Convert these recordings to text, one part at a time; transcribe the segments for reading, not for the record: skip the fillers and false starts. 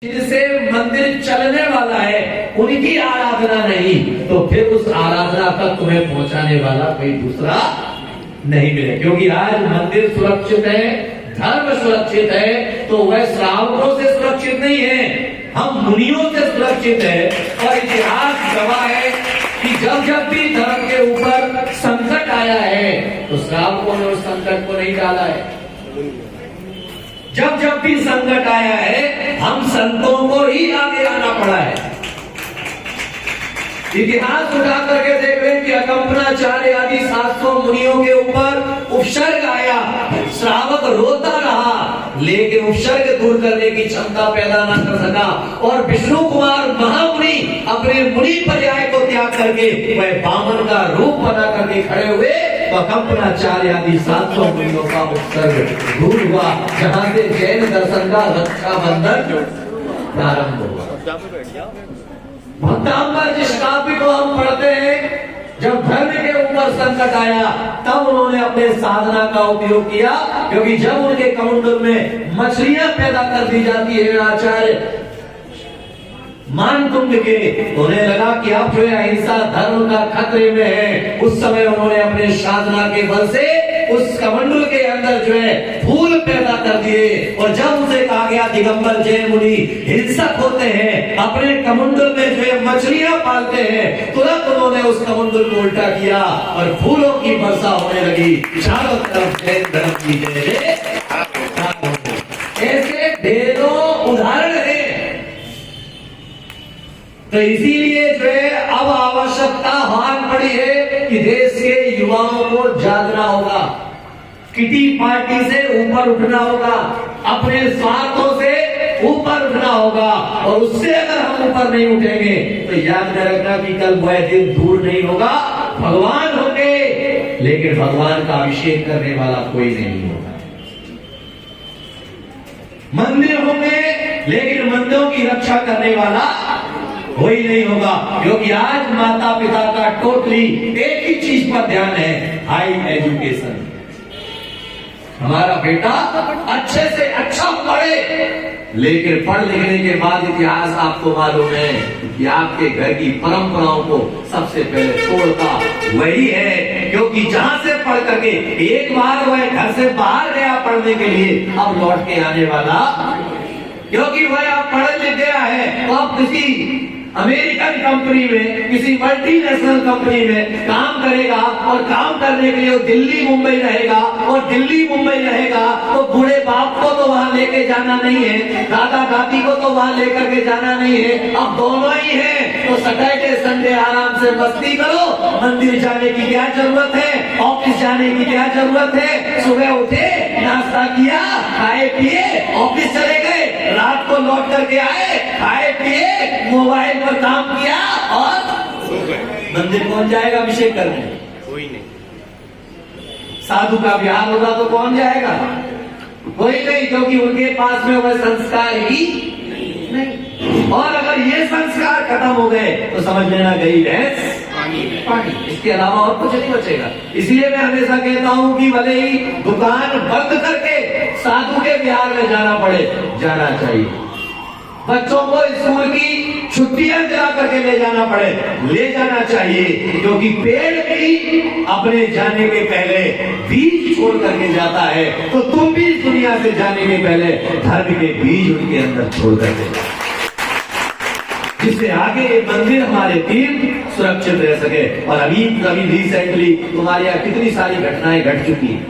जिनसे मंदिर चलने वाला है उनकी आराधना नहीं, तो फिर उस आराधना तक तुम्हें पहुंचाने वाला कोई दूसरा नहीं मिले। क्योंकि आज मंदिर सुरक्षित है, धर्म सुरक्षित है, तो वह श्रावकों से सुरक्षित नहीं है, हम मुनियों से सुरक्षित है। और इतिहास गवाह है कि जब जब भी धर्म के ऊपर संकट आया है तो श्रावकों ने उस संकट को नहीं डाला है। जब जब भी संकट आया है हम संतों को ही आगे आना पड़ा है। इतिहास उठा करके देख रहे हैं कि अकंपनाचार्य आदि 700 मुनियों के ऊपर उपसर्ग आया, श्रावक रोता रहा, लेकिन उपसर्ग दूर करने की क्षमता पैदा न कर सका। और विष्णु कुमार महामुनि अपने मुनि पर्याय को त्याग करके वह वामन का रूप बना करके खड़े हुए, तो अकंपनाचार्य आदि 700 मुनियों का उपसर्ग दूर हुआ, जहां से जैन दर्शन का रक्षाबंधन प्रारंभ हुआ। भक्तांबर जिस काव्य को हम पढ़ते हैं, जब धर्म के ऊपर संकट आया तब उन्होंने अपने साधना का उपयोग किया। क्योंकि जब उनके कमंडल में मछलियां पैदा कर दी जाती है आचार्य मानकुंड के, उन्हें लगा कि अब जो है अहिंसा धर्म का खतरे में है। उस समय उन्होंने अपने साधना के बल से उस कमंडल के अंदर जो है फूल पैदा कर दिए। और जब उसे कहा गया दिगंबर जैन मुनि हिंसक होते हैं, अपने कमंडल में जो है मछलियां पालते हैं, तुरंत उन्होंने उस कमंडल को उल्टा किया और फूलों की वर्षा होने लगी। चारों तरफ जैन धर्म की जय। ऐसे ढेरों उदाहरण है। तो इसीलिए जो है अब आवश्यकता हाथ पड़ी है कि देश के युवाओं को जागना होगा, किटी पार्टी से ऊपर उठना होगा, अपने स्वार्थों से ऊपर उठना होगा। और उससे अगर हम ऊपर não उठेंगे तो याद रखना कि कल वह दिन दूर नहीं होगा। भगवान होंगे लेकिन भगवान का अभिषेक करने वाला कोई नहीं होगा। मंदिर होंगे लेकिन मंदिरों की रक्षा करने वाला कोई नहीं होगा। क्योंकि आज माता पिता का टोटली एक ही चीज पर ध्यान है, हाई एजुकेशन। हमारा बेटा अच्छे से अच्छा पढ़े, लेकिन पढ़ लिखने के बाद इतिहास आपको मालूम है कि आपके घर की परंपराओं को सबसे पहले तोड़ता वही है। क्योंकि जहां से पढ़ करके एक बार वह घर से बाहर गया पढ़ने के लिए, अब लौट के आने वाला, क्योंकि वह अब पढ़ लिख गया है तो अब किसी अमेरिकन कंपनी में, किसी मल्टीनेशनल कंपनी में काम करेगा। और काम करने के लिए दिल्ली मुंबई रहेगा, और दिल्ली मुंबई रहेगा तो बूढ़े बाप को तो वहां लेके जाना नहीं है, दादा दादी को तो वहां लेकर के जाना नहीं है, अब दोनों ही है। तो सैटरडे संडे आराम से मस्ती करो, मंदिर जाने की क्या जरूरत है, ऑफिस जाने की क्या जरूरत है। सुबह उठे, नाश्ता किया, खाए पिए, ऑफिस चले गए, रात को लौट करके आए, खाए पिए, मोबाइल पर काम किया और मंदिर कौन जाएगा अभिषेक करने? कोई नहीं। साधु का विहार होगा तो कौन जाएगा? कोई नहीं, क्योंकि उनके पास में वह संस्कार ही नहीं। और अगर ये संस्कार खत्म हो गए तो समझ लेना गई भैंस पानी, इसके अलावा और कुछ नहीं बचेगा। इसलिए मैं हमेशा कहता हूं कि भले ही दुकान बंद करके साधु के विहार में जाना पड़े, जाना चाहिए। बच्चों को स्कूल की छुट्टियां दिला करके ले जाना पड़े, ले जाना चाहिए। क्योंकि पेड़ भी अपने जाने के पहले बीज छोड़ करके जाता है, तो तुम भी इस दुनिया से जाने के पहले धर्म के बीज उनके अंदर छोड़ करके जाओ, जिससे आगे ये मंदिर हमारे तीर्थ सुरक्षित रह सके। और अभी रिसेंटली तुम्हारे यहाँ कितनी सारी घटनाएं घट चुकी है।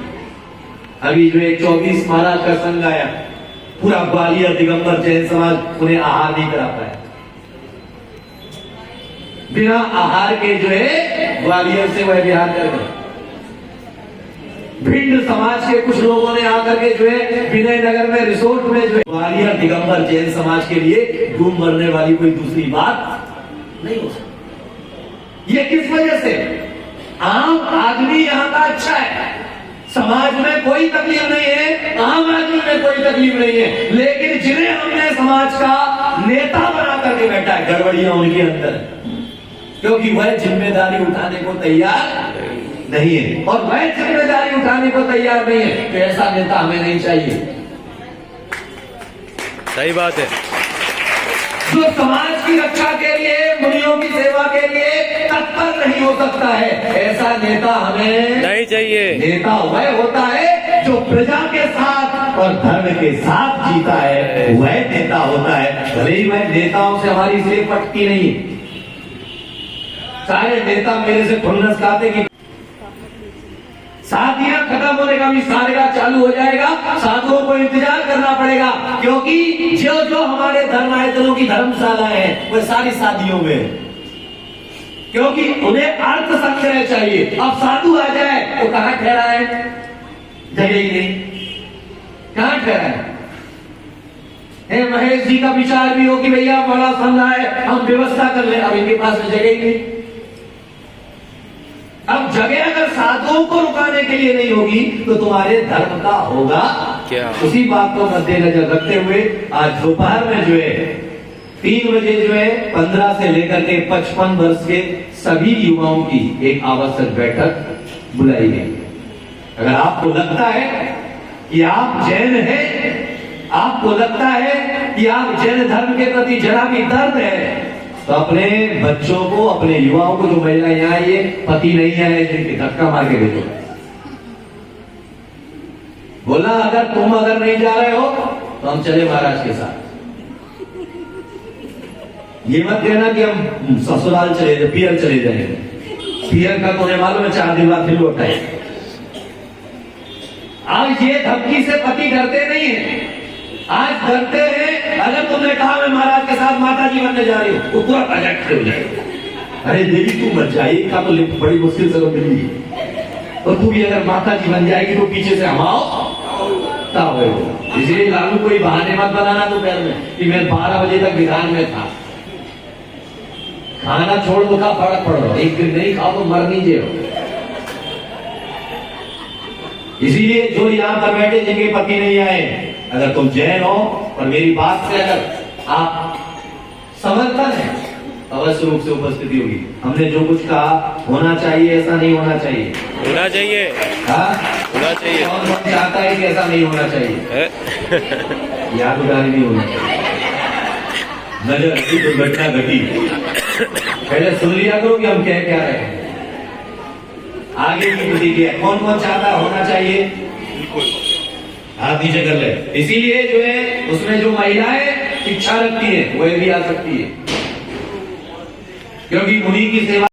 अभी जो एक 24 महाराज का संघ आया, पूरा ग्वालियर दिगंबर जैन समाज उन्हें आहार नहीं करा पाया। बिना आहार के जो है ग्वालियर से वह बिहार कर गए। भिंड समाज के कुछ लोगों ने आकर के जो है विनय नगर में रिसोर्ट में जो है, ग्वालियर दिगंबर जैन समाज के लिए डूब मरने वाली कोई दूसरी बात नहीं हो सकती। ये किस वजह से? आम आदमी यहाँ का अच्छा है, समाज में कोई तकलीफ नहीं है, आम आदमी में कोई तकलीफ नहीं है, लेकिन जिन्हें हमने समाज का नेता बना करके बैठा है, गड़बड़ियां उनके अंदर, क्योंकि वह जिम्मेदारी उठाने को तैयार नहीं है। और वह जिम्मेदारी उठाने को तैयार नहीं है तो ऐसा नेता हमें नहीं चाहिए। सही बात है। जो समाज की रक्षा के लिए, मुनियों की सेवा के लिए तत्पर नहीं हो सकता है, ऐसा नेता हमें नहीं चाहिए। नेता वह होता है जो प्रजा के साथ और धर्म के साथ जीता है, वह नेता होता है। भले ही वह नेताओं से हमारी इसलिए पटती नहीं। सारे नेता मेरे से खुन्नस खाते कि शादियां खत्म होने का भी सारेगा चालू हो जाएगा, साधुओं को इंतजार करना पड़ेगा, क्योंकि जो जो हमारे धर्मायतनों की धर्मशाला है वह सारी शादियों में, क्योंकि उन्हें अर्थ संग्रह चाहिए। अब साधु आ जाए तो कहां ठहरा है, जगह ही नहीं, कहां ठहरा है। महेश जी का विचार भी हो कि भैया बड़ा संघ है, हम व्यवस्था कर ले, अब इनके पास जगह ही नहीं। अब जगह अगर साधुओं को रुकाने के लिए नहीं होगी तो तुम्हारे धर्म का होगा क्या? उसी बात को मद्देनजर रखते हुए आज दोपहर में जो है 3 बजे जो है 15 से लेकर के 55 वर्ष के सभी युवाओं की एक आवश्यक बैठक बुलाई गई। अगर आपको लगता है कि आप जैन हैं, आपको लगता है कि आप जैन धर्म के प्रति जरा भी दर्द है, तो अपने बच्चों को, अपने युवाओं को, जो महिला यहाँ आई है, पति नहीं आए, जिनके धक्का मार के भेजो। बोला अगर नहीं जा रहे हो तो हम चले महाराज के साथ। ये मत कहना कि हम ससुराल चले जाए, पियर चले जाएंगे। पियर का तो उन्हें मालूम है 4 दिन बाद फिर लौट आए। आज ये धमकी से पति डरते नहीं है, आज डरते हैं अगर तुमने कहा मैं महाराज के साथ माता जी बनने जा रही हूं, वो पूरा प्रोजेक्ट खड़े हो जाएगा। अरे देवी तू मत जाइए का तो बड़ी मुश्किल से तो मिली, और तू भी अगर माता जी बन जाएगी तो पीछे से हम आओ तब हो। इसलिए लालू कोई बहाने मत बनाना दोपहर में कि मैं 12 बजे तक विधान में था। खाना छोड़ दो, का फर्क पड़ रहा, एक दिन नहीं खाओ तो मर नहीं जाओ। इसीलिए जो यहाँ पर बैठे जिनके पति नहीं आए, अगर तुम जैन हो और मेरी बात से अगर आप समर्थन है, अवश्य रूप से उपस्थिति होगी। हमने जो कुछ कहा होना चाहिए, ऐसा नहीं होना चाहिए, होना चाहिए, हाँ होना चाहिए। कौन कौन चाहता है कि ऐसा नहीं होना चाहिए? याद उड़ानी नहीं होना चाहिए। नजर घटी दुर्घटना घटी, पहले सुन लिया करो कि हम कह क्या रहे हैं। आगे की प्रतिक्रिया कौन कौन चाहता होना चाहिए, हाथ नीचे कर ले। इसीलिए जो है उसमें जो महिलाएं इच्छा रखती है वह भी आ सकती है, क्योंकि मुनि की सेवा